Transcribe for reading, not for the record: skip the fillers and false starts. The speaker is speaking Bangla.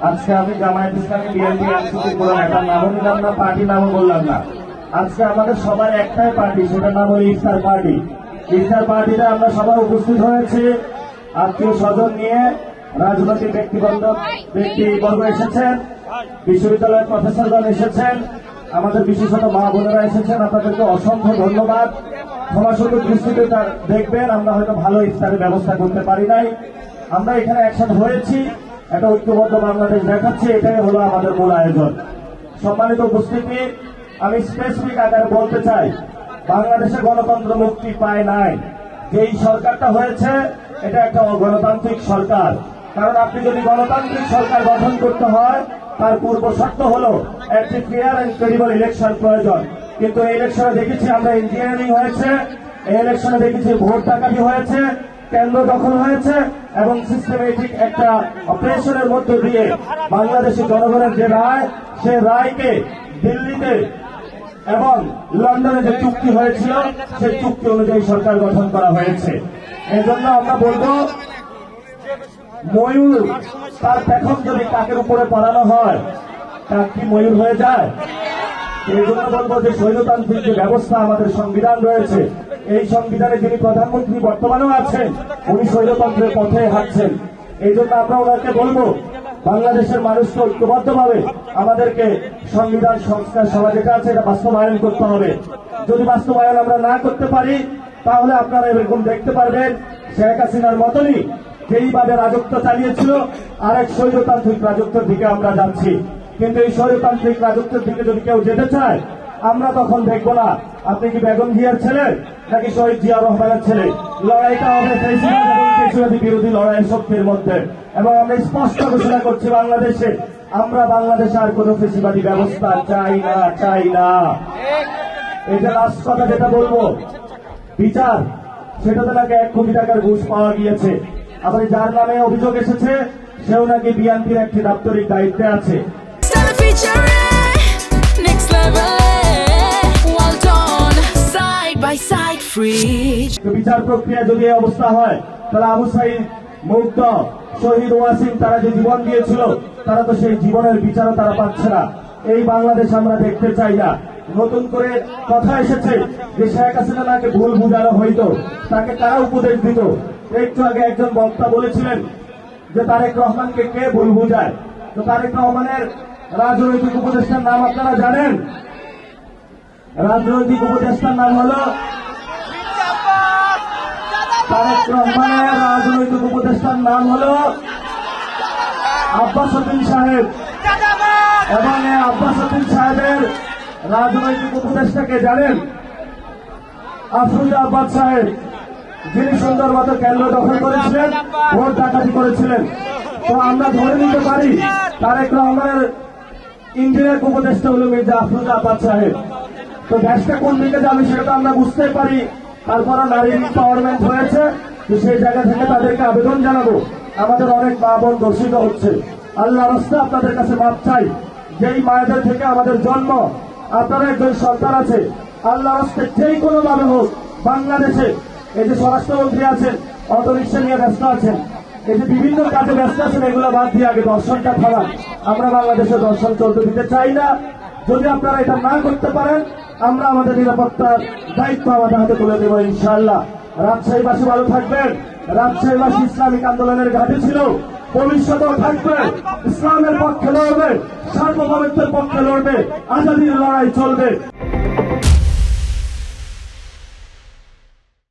আজকে আমি জামায়াত ইসলামী বিএনপি এনসিপি কোনো নেতার নামও নিলাম না, পার্টি নামও বললাম না। আজকে আমাদের সবার একটাই পার্টি, সেটার নাম হলো ইফতার পার্টি। ইফতার পার্টিতে আমরা সবাই উপস্থিত হয়েছি, আত্মীয় স্বজন নিয়ে, রাজনৈতিক ব্যক্তিবর্গ এসেছেন, বিশ্ববিদ্যালয়ের প্রফেসরগণ এসেছেন, আমাদের বিশেষত মা বোনেরা এসেছেন। আপনাদেরকে অসংখ্য ধন্যবাদ। ক্ষমাসুন্দর দৃষ্টিতে দেখবেন, আমরা হয়তো ভালো ইফতারের ব্যবস্থা করতে পারি নাই। আমরা এখানে একসাথে হয়েছি, একটা ঐক্যবদ্ধ বাংলাদেশ দেখাচ্ছি, এটাই হলো আমাদের মূল আয়োজন। সম্মানিত উপস্থিতি, আমি স্পেসিফিক আকারে বলতে চাই, বাংলাদেশে গণতন্ত্র মুক্তি পায় নাই। যেই সরকারটা হয়েছে এটা একটা অগণতান্ত্রিক সরকার। কারণ আপনি যদি গণতান্ত্রিক সরকার গঠন করতে হয়, তার পূর্ব শর্ত হলো একটি ফেয়ার এন্ড ক্রেডিবল ইলেকশন প্রয়োজন। কিন্তু এই ইলেকশনে দেখেছি আমরা ইঞ্জিনিয়ারিং হয়েছে, এই ইলেকশনে দেখেছি ভোট ডাকাতি হয়েছে, কেন্দ্র দখল হয়েছে এবং সিস্টেমেটিক একটা অপারেশনের মধ্য দিয়ে বাংলাদেশের জনগণের যে রায়, সে রায়কে দিল্লিতে এবং লন্ডনে যে চুক্তি হয়েছিল সেই চুক্তি অনুযায়ী সরকার গঠন করা হয়েছে। এই জন্য আমরা বলবো, ময়ূর তার পেখম যদি কাকের উপরে পড়ানো হয়, কাক কি ময়ূর হয়ে যায়? এই জন্য বলবো যে স্বৈরতান্ত্রিক যে ব্যবস্থা আমাদের সংবিধান রয়েছে, এই সংবিধানে যিনি প্রধানমন্ত্রী বর্তমানেও আছেন, উনি স্বৈরতন্ত্রের পথে হাঁটছেন। এই জন্য আমরা ওনাকে বলবো, বাংলাদেশের মানুষকে ঐক্যবদ্ধভাবে আমাদেরকে সংবিধান সংস্কার সভা যেটা আছে এটা বাস্তবায়ন করতে হবে। যদি বাস্তবায়ন আমরা না করতে পারি, তাহলে আপনারা এরকম দেখতে পারবেন শেখ হাসিনার মতনই যেইভাবে রাজত্ব চালিয়েছিল, আরেক স্বৈরতান্ত্রিক রাজত্বের দিকে আমরা যাচ্ছি। কিন্তু এই স্বৈরতান্ত্রিক রাজত্বের দিকে যদি কেউ যেতে চায়, আমরা তখন দেখবো না আপনি কি বেগম জিয়ার ছেলে নাকি শহীদ জিয়া রহমানের ছেলে। লড়াইটা হবে ফ্যাসিবাদ এবং ফ্যাসিবাদী বিরোধী লড়াইয়ের শক্তির মধ্যে। এবং আমরা স্পষ্ট ঘোষণা করছি, বাংলাদেশে আর কোন ফ্যাসিবাদী ব্যবস্থা চাই না। এই যে লাস্ট কথা যেটা বলবো, বিচার, সেটাতে নাকি 1 কোটি টাকার ঘুষ পাওয়া গিয়েছে। আবার যার নামে অভিযোগ এসেছে, সেও নাকি বিএনপির একটি দাপ্তরিক দায়িত্বে আছে। বিচার প্রক্রিয়া যদি এই অবস্থা হয়, তাহলে আবু সাঈদ, মুগ্ধ, শহীদ ওয়াসিম তারা যে জীবন দিয়েছিল, তারা তো সেই জীবনের বিচারও তারা পাচ্ছে না। এই বাংলাদেশ আমরা দেখতে চাই না। নতুন করে কথা এসেছে যে শেখ হাসিনা নাকি ভুল বুঝানো হইতো, তাকে কারা উপদেশ দিত। একটু আগে একজন বক্তা বলেছিলেন যে তারেক রহমানকে কে ভুল বুঝায়। তো তারেক রহমানের রাজনৈতিক উপদেষ্টার নাম আপনারা জানেন? রাজনৈতিক উপদেষ্টার নাম হলো তারেক রহমানের রাজনৈতিক উপদেষ্টার নাম হলো আব্বাস উদ্দিন সাহেব। এবং এই আব্বাস উদ্দিন সাহেবের রাজনৈতিক উপদেষ্টাকে জানেন? আফরোজা আব্বাস সাহেব, যিনি সুন্দর মতো কেন্দ্র দখল করেছিলেন, ভোট ডাকাতি করেছিলেন। তো আমরা ধরে নিতে পারি তারেক রহমানের ইঞ্জিনিয়ার উপদেষ্টা হল মির্জা আফরোজা আব্বাস সাহেব। তো দেশটা কোন দিকে যাবে সেটা তো আমরা বুঝতে পারি। তারপর নারী এম্পাওয়ারমেন্ট হয়েছে, তো সেই জায়গা থেকে তাদেরকে আবেদন জানাবো, আমাদের অনেক মা বোন দর্শিত হচ্ছে। আল্লাহ রাস্তা আপনাদের কাছে মাপ চাই, যেই মায়েদের থেকে আমাদের জন্ম, আপনারা একজন সন্তান আছে, আল্লাহ রাস্তে যেই কোনো ভাবে হোক বাংলাদেশে এই যে স্বরাষ্ট্রমন্ত্রী আছেন, অটোরিক্সা নিয়ে ব্যস্ত আছেন, এই যে বিভিন্ন কাজে ব্যস্ত আছেন, এগুলো বাদ দিয়ে আগে দর্শনটা ফেলান। আমরা বাংলাদেশে দর্শন চলতে দিতে চাই না। যদি আপনারা এটা না করতে পারেন, আমরা আমাদের নিরাপত্তার দায়িত্ব আমাদের হাতে তুলে দেব ইনশাআল্লাহ। রাজশাহীবাসী ভালো থাকবেন। রাজশাহীবাসী ইসলামিক আন্দোলনের ঘাটে ছিল, ভবিষ্যতেও থাকবে। ইসলামের পক্ষে লড়বে, সার্বভৌমত্বের পক্ষে লড়বে, আজাদীর লড়াই চলবে।